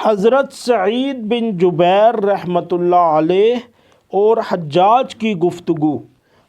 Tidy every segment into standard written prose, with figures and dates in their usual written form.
حضرت سعید بن جبیر رحمۃ اللہ علیہ اور حجاج کی گفتگو۔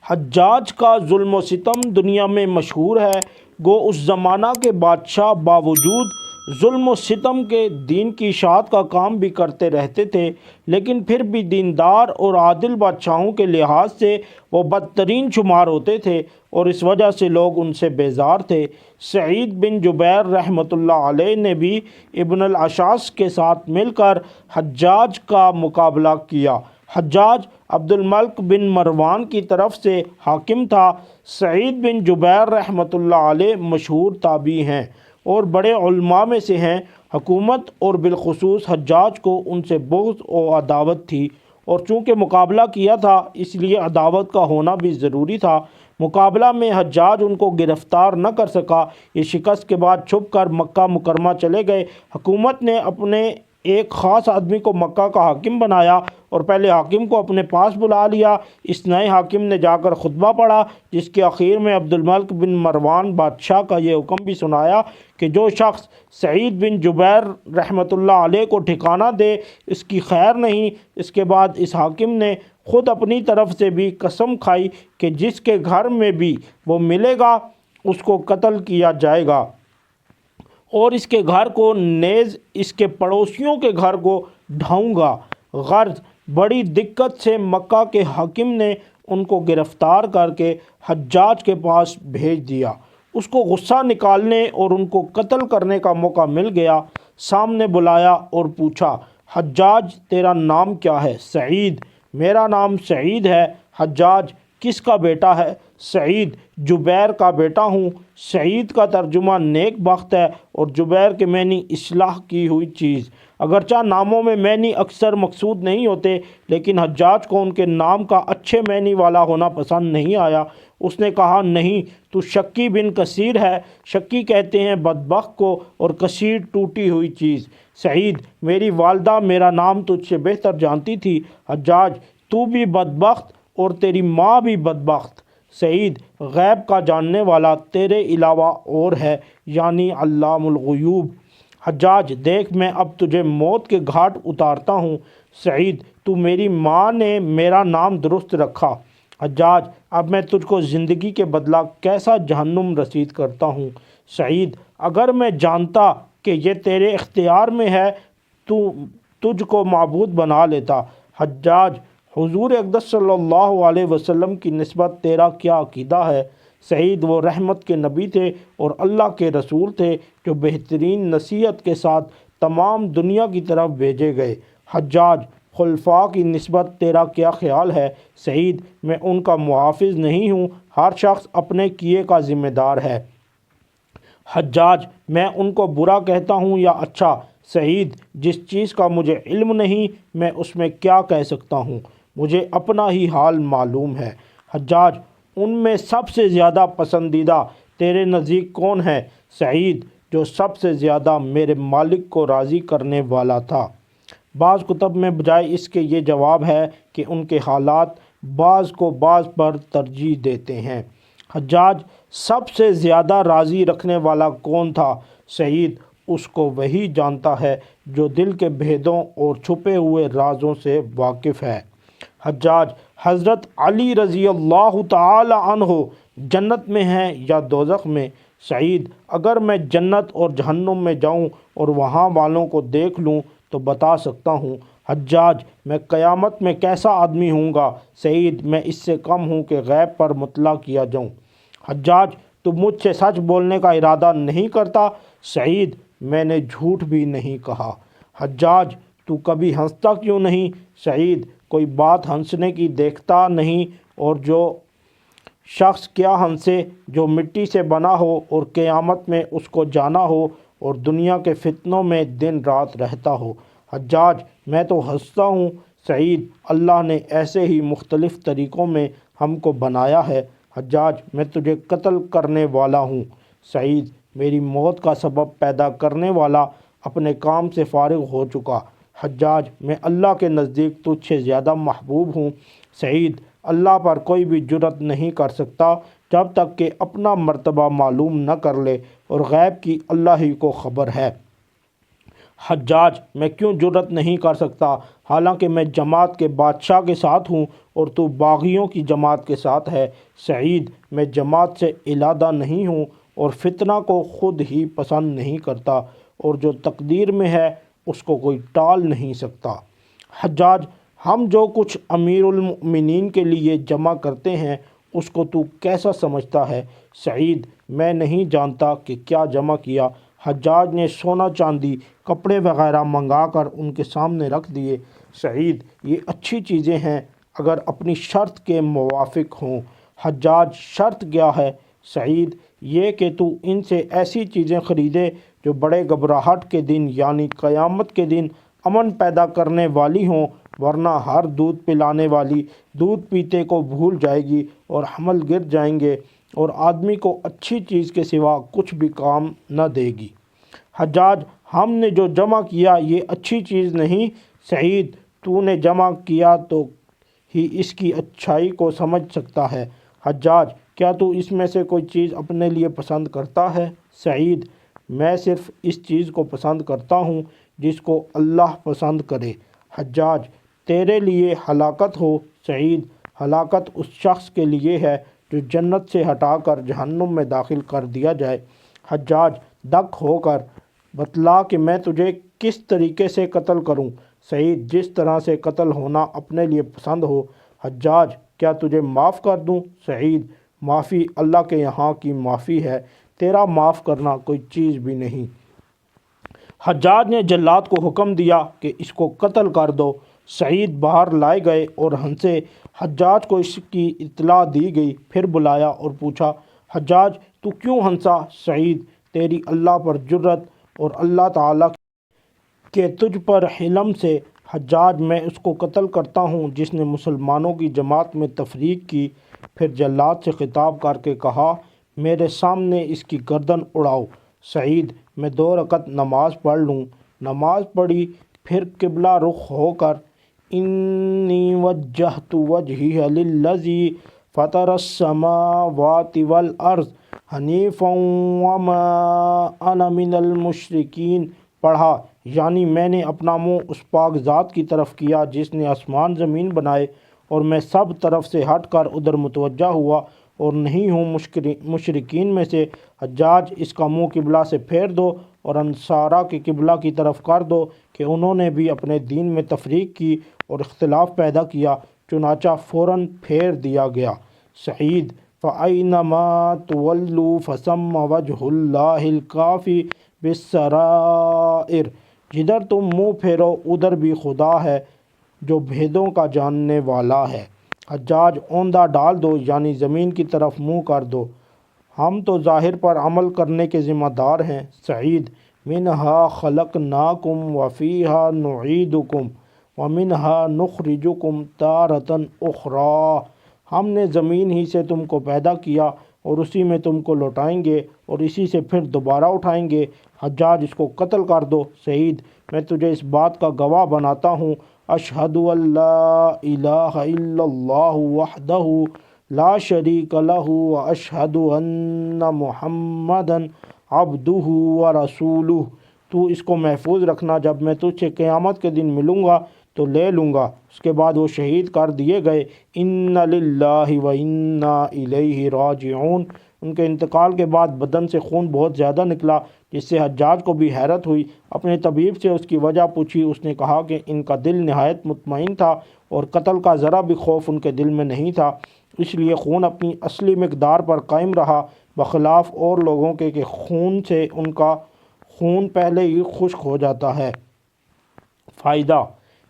حجاج کا ظلم و ستم دنیا میں مشہور ہے۔ گو اس زمانہ کے بادشاہ باوجود ظلم و ستم کے دین کی اشاعت کا کام بھی کرتے رہتے تھے، لیکن پھر بھی دیندار اور عادل بادشاہوں کے لحاظ سے وہ بدترین شمار ہوتے تھے، اور اس وجہ سے لوگ ان سے بیزار تھے۔ سعید بن جبیر رحمۃ اللہ علیہ نے بھی ابن الاشعث کے ساتھ مل کر حجاج کا مقابلہ کیا۔ حجاج عبد الملک بن مروان کی طرف سے حاکم تھا۔ سعید بن جبیر رحمۃ اللہ علیہ مشہور تابعی ہیں اور بڑے علماء میں سے ہیں۔ حکومت اور بالخصوص حجاج کو ان سے بغض و عداوت تھی، اور چونکہ مقابلہ کیا تھا اس لیے عداوت کا ہونا بھی ضروری تھا۔ مقابلہ میں حجاج ان کو گرفتار نہ کر سکا۔ اس شکست کے بعد چھپ کر مکہ مکرمہ چلے گئے۔ حکومت نے اپنے ایک خاص آدمی کو مکہ کا حاکم بنایا اور پہلے حاکم کو اپنے پاس بلا لیا۔ اس نئے حاکم نے جا کر خطبہ پڑھا، جس کے آخر میں عبد الملک بن مروان بادشاہ کا یہ حکم بھی سنایا کہ جو شخص سعید بن جبیر رحمۃ اللہ علیہ کو ٹھکانہ دے اس کی خیر نہیں۔ اس کے بعد اس حاکم نے خود اپنی طرف سے بھی قسم کھائی کہ جس کے گھر میں بھی وہ ملے گا اس کو قتل کیا جائے گا، اور اس کے گھر کو نیز اس کے پڑوسیوں کے گھر کو ڈھاؤں گا۔ غرض بڑی دقت سے مکہ کے حاکم نے ان کو گرفتار کر کے حجاج کے پاس بھیج دیا۔ اس کو غصہ نکالنے اور ان کو قتل کرنے کا موقع مل گیا۔ سامنے بلایا اور پوچھا، حجاج تیرا نام کیا ہے؟ سعید۔ میرا نام سعید ہے۔ حجاج کس کا بیٹا ہے؟ سعید جبیر کا بیٹا ہوں۔ سعید کا ترجمہ نیک بخت ہے اور جبیر کے معنی اصلاح کی ہوئی چیز۔ اگرچہ ناموں میں معنی اکثر مقصود نہیں ہوتے، لیکن حجاج کو ان کے نام کا اچھے معنی والا ہونا پسند نہیں آیا۔ اس نے کہا، نہیں، تو شکی بن کثیر ہے۔ شکی کہتے ہیں بدبخت کو، اور کثیر ٹوٹی ہوئی چیز۔ سعید، میری والدہ میرا نام تجھ سے بہتر جانتی تھی۔ حجاج، تو بھی بدبخت اور تیری ماں بھی بدبخت۔ سعید، غیب کا جاننے والا تیرے علاوہ اور ہے، یعنی علام الغیوب۔ حجاج، دیکھ میں اب تجھے موت کے گھاٹ اتارتا ہوں۔ سعید، تو میری ماں نے میرا نام درست رکھا۔ حجاج، اب میں تجھ کو زندگی کے بدلہ کیسا جہنم رسید کرتا ہوں۔ سعید، اگر میں جانتا کہ یہ تیرے اختیار میں ہے تو تجھ کو معبود بنا لیتا۔ حجاج، حضور اقدس صلی اللہ علیہ وسلم کی نسبت تیرا کیا عقیدہ ہے؟ سعید، وہ رحمت کے نبی تھے اور اللہ کے رسول تھے جو بہترین نصیحت کے ساتھ تمام دنیا کی طرف بھیجے گئے۔ حجاج، خلفاء کی نسبت تیرا کیا خیال ہے؟ سعید، میں ان کا محافظ نہیں ہوں، ہر شخص اپنے کیے کا ذمہ دار ہے۔ حجاج، میں ان کو برا کہتا ہوں یا اچھا؟ سعید، جس چیز کا مجھے علم نہیں میں اس میں کیا کہہ سکتا ہوں، مجھے اپنا ہی حال معلوم ہے۔ حجاج، ان میں سب سے زیادہ پسندیدہ تیرے نزدیک کون ہے؟ سعید، جو سب سے زیادہ میرے مالک کو راضی کرنے والا تھا۔ بعض کتب میں بجائے اس کے یہ جواب ہے کہ ان کے حالات بعض کو بعض پر ترجیح دیتے ہیں۔ حجاج، سب سے زیادہ راضی رکھنے والا کون تھا؟ سعید، اس کو وہی جانتا ہے جو دل کے بھیدوں اور چھپے ہوئے رازوں سے واقف ہے۔ حجاج، حضرت علی رضی اللہ تعالی عنہ جنت میں ہیں یا دوزخ میں؟ سعید، اگر میں جنت اور جہنم میں جاؤں اور وہاں والوں کو دیکھ لوں تو بتا سکتا ہوں۔ حجاج، میں قیامت میں کیسا آدمی ہوں گا؟ سعید، میں اس سے کم ہوں کہ غیب پر مطلع کیا جاؤں۔ حجاج، تو مجھ سے سچ بولنے کا ارادہ نہیں کرتا؟ سعید، میں نے جھوٹ بھی نہیں کہا۔ حجاج، تو کبھی ہنستا کیوں نہیں؟ سعید، کوئی بات ہنسنے کی دیکھتا نہیں، اور جو شخص کیا ہنسے جو مٹی سے بنا ہو اور قیامت میں اس کو جانا ہو اور دنیا کے فتنوں میں دن رات رہتا ہو۔ حجاج، میں تو ہنستا ہوں۔ سعید، اللہ نے ایسے ہی مختلف طریقوں میں ہم کو بنایا ہے۔ حجاج، میں تجھے قتل کرنے والا ہوں۔ سعید، میری موت کا سبب پیدا کرنے والا اپنے کام سے فارغ ہو چکا۔ حجاج، میں اللہ کے نزدیک تجھ سے زیادہ محبوب ہوں۔ سعید، اللہ پر کوئی بھی جرأت نہیں کر سکتا جب تک کہ اپنا مرتبہ معلوم نہ کر لے، اور غیب کی اللہ ہی کو خبر ہے۔ حجاج میں کیوں جرأت نہیں کر سکتا حالانکہ میں جماعت کے بادشاہ کے ساتھ ہوں اور تو باغیوں کی جماعت کے ساتھ ہے۔ سعید میں جماعت سے علیحدہ نہیں ہوں اور فتنہ کو خود ہی پسند نہیں کرتا، اور جو تقدیر میں ہے اس کو کوئی ٹال نہیں سکتا۔ حجاج ہم جو کچھ امیر المؤمنین کے لیے جمع کرتے ہیں اس کو تو کیسا سمجھتا ہے؟ سعید میں نہیں جانتا کہ کیا جمع کیا۔ حجاج نے سونا چاندی کپڑے وغیرہ منگا کر ان کے سامنے رکھ دیے۔ سعید یہ اچھی چیزیں ہیں اگر اپنی شرط کے موافق ہوں۔ حجاج شرط کیا ہے؟ سعید یہ کہ تو ان سے ایسی چیزیں خریدے جو بڑے گھبراہٹ کے دن یعنی قیامت کے دن امن پیدا کرنے والی ہوں، ورنہ ہر دودھ پلانے والی دودھ پیتے کو بھول جائے گی اور حمل گر جائیں گے اور آدمی کو اچھی چیز کے سوا کچھ بھی کام نہ دے گی۔ حجاج ہم نے جو جمع کیا یہ اچھی چیز نہیں۔ سعید تو نے جمع کیا تو ہی اس کی اچھائی کو سمجھ سکتا ہے۔ حجاج کیا تو اس میں سے کوئی چیز اپنے لیے پسند کرتا ہے؟ سعید میں صرف اس چیز کو پسند کرتا ہوں جس کو اللہ پسند کرے۔ حجاج تیرے لیے ہلاکت ہو۔ سعید ہلاکت اس شخص کے لیے ہے جو جنت سے ہٹا کر جہنم میں داخل کر دیا جائے۔ حجاج دک ہو کر بتلا کہ میں تجھے کس طریقے سے قتل کروں؟ سعید جس طرح سے قتل ہونا اپنے لیے پسند ہو۔ حجاج کیا تجھے معاف کر دوں؟ سعید معافی اللہ کے یہاں کی معافی ہے، تیرا معاف کرنا کوئی چیز بھی نہیں۔ حجاج نے جلاد کو حکم دیا کہ اس کو قتل کر دو۔ سعید باہر لائے گئے اور ہنسے۔ حجاج کو اس کی اطلاع دی گئی، پھر بلایا اور پوچھا، حجاج تو کیوں ہنسا؟ سعید تیری اللہ پر جرأت اور اللہ تعالیٰ کے تجھ پر حلم سے۔ حجاج میں اس کو قتل کرتا ہوں جس نے مسلمانوں کی جماعت میں تفریق کی۔ پھر جلاد سے خطاب کر کے کہا، میرے سامنے اس کی گردن اڑاؤ۔ سعید میں 2 رکعت نماز پڑھ لوں۔ نماز پڑھی، پھر قبلہ رخ ہو کر انی وجہت وجہی للذی فطر السماوات والارض حنیفا وما انا من المشرکین پڑھا، یعنی میں نے اپنا منہ اس پاک ذات کی طرف کیا جس نے آسمان زمین بنائے، اور میں سب طرف سے ہٹ کر ادھر متوجہ ہوا اور نہیں ہوں مشرکین میں سے۔ حجاج اس کا منہ قبلہ سے پھیر دو اور انصارہ کے قبلہ کی طرف کر دو کہ انہوں نے بھی اپنے دین میں تفریق کی اور اختلاف پیدا کیا، چنانچہ فوراً پھیر دیا گیا۔ سعید فَأَيْنَمَا تُوَلُّوا فَثَمَّ وَجْهُ اللَّهِ الْكَافِي بِالسَّرَائِرِ، جدھر تم منہ پھیرو ادھر بھی خدا ہے جو بھیدوں کا جاننے والا ہے۔ حجاج اوندھا ڈال دو یعنی زمین کی طرف منہ کر دو، ہم تو ظاہر پر عمل کرنے کے ذمہ دار ہیں۔ سعید منہا خلقناکم وفیہا نعیدکم ومنہا نخرجکم تارۃ اخری، ہم نے زمین ہی سے تم کو پیدا کیا اور اسی میں تم کو لوٹائیں گے اور اسی سے پھر دوبارہ اٹھائیں گے۔ حجاج اس کو قتل کر دو۔ سعید میں تجھے اس بات کا گواہ بناتا ہوں، اشہد ان لا الہ الا اللہ وحدہ لا شریک لہ واشہد ان محمدا عبدہ ورسولہ۔ تو اس کو محفوظ رکھنا، جب میں تجھ سے قیامت کے دن ملوں گا تو لے لوں گا۔ اس کے بعد وہ شہید کر دیے گئے۔ انا للہ و انا الیہ راجعون۔ ان کے انتقال کے بعد بدن سے خون بہت زیادہ نکلا جس سے حجاج کو بھی حیرت ہوئی۔ اپنے طبیب سے اس کی وجہ پوچھی، اس نے کہا کہ ان کا دل نہایت مطمئن تھا اور قتل کا ذرا بھی خوف ان کے دل میں نہیں تھا، اس لیے خون اپنی اصلی مقدار پر قائم رہا، بخلاف اور لوگوں کے کہ خون سے ان کا خون پہلے ہی خشک ہو جاتا ہے۔ فائدہ: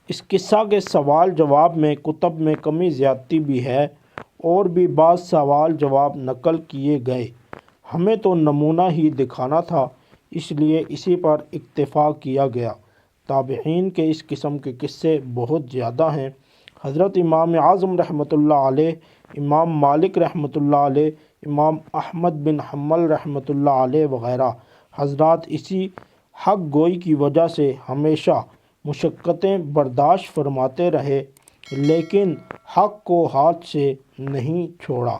اس قصہ کے سوال جواب میں کتب میں کمی زیادتی بھی ہے اور بھی بعض سوال جواب نقل کیے گئے، ہمیں تو نمونہ ہی دکھانا تھا اس لیے اسی پر اکتفا کیا گیا۔ تابعین کے اس قسم کے قصے بہت زیادہ ہیں۔ حضرت امام اعظم رحمۃ اللہ علیہ، امام مالک رحمۃ اللہ علیہ، امام احمد بن حنبل رحمۃ اللہ علیہ وغیرہ حضرات اسی حق گوئی کی وجہ سے ہمیشہ مشقتیں برداشت فرماتے رہے لیکن حق کو ہاتھ سے نہیں چھوڑا۔